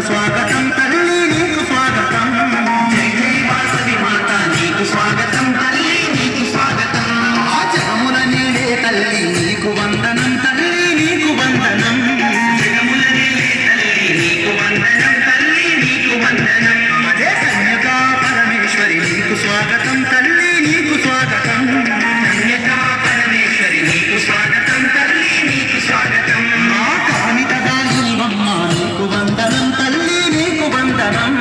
స్వాగతం తల్లి నీకు స్వాగతం జై జై వాసవి మాత నీకు స్వాగతం తల్లి నీకు స్వాగతం జగముల నీడే తల్లి నీకు వందనం తల్లి నీకు వందనం జగముల నీడే తల్లి నీకు వందనం తల్లి నీకు వందనం అదే కన్యకా పరమేశ్వరి నీకు స్వాగతం తల్లి నీకు స్వాగతం కన్యకా పరమేశ్వరి నీకు స్వాగతం తల్లి నీకు స్వాగతం మా కామిత దాయిని బొమ్మ నీకు వందనం తల్లి నీకు వందనం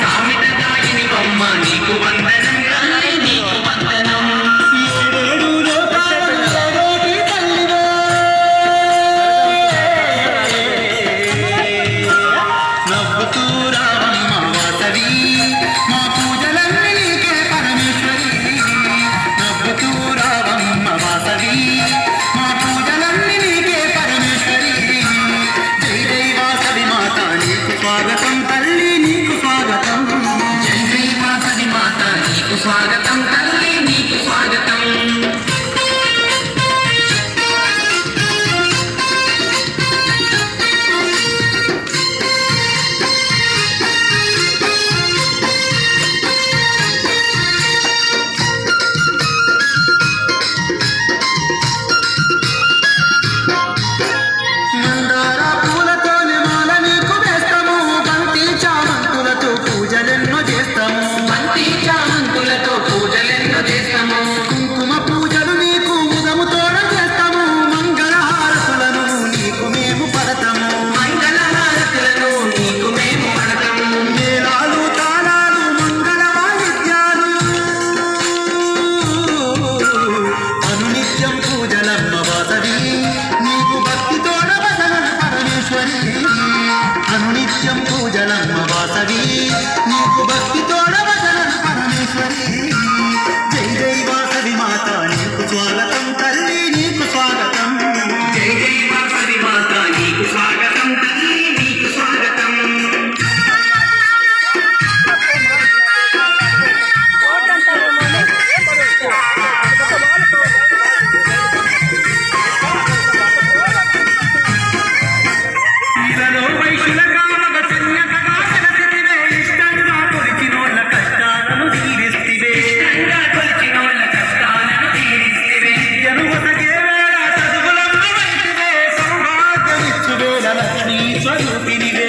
కామిత దాయిని బొమ్మ నీకు వందనం తల్లి నీకు వందనం ఏడేడు లోకాలలోటి తల్లివే నవ్వుతూ రావమ్మ వాసవి మా పూజలన్నీ నీకే పరమేశ్వరి నవ్వుతూ రావమ్మ వాసవి మా పూజలన్నీ నీకే పరమేశ్వరి జై జై వాసవి మాత నీకు స్వాగతం తల్లి నీకు స్వాగతం జై జై వాసవి మాత నీకు స్వాగతం తల్లి నీకు స్వాగతం మందార పూలతోనే మాల నీకు వేస్తాము బంతి చామంతులతో పూజలెన్నో చేస్తాము బంతి చామంతులతో పూజలెన్నో చేస్తాము కుంకుమ పూజలు నీకు ముదముతోన చేస్తాము మంగళహారతులను నీకు మేము పడతాము మంగళహారతులను నీకు మేము పడతాము మేళాలు తాళాలు మంగళ వాయిద్యాలు అనునిత్యం పూజలమ్మ వాసవి నీకు భక్తితోడ భజనల పరమేశ్వరి అనునిత్యం పూజలమ్మ వాసవి నీకు భక్తితోడ భజనల పరమేశ్వరి జై జై వాసవి మాత నీకు స్వాగతం తల్లి నీకు స్వాగతం జై జై వాసవి మాత నీకు స్వాగతం తల్లి నీకు స్వాగతం ఇలలో వైశ్యుల కామగ కన్యకగా వెలసితివే ఇష్టంగా కొలిచినోళ్ళ కష్టాలను తీరిస్తివే ఇష్టంగా కొలిచినోళ్ళ కష్టాలను తీరిస్తివే విద్యను ఒసగే వేళ చదువులను వైతివే సౌభాగ్యమిచ్చు వేళ లక్ష్మీ స్వరూపినివే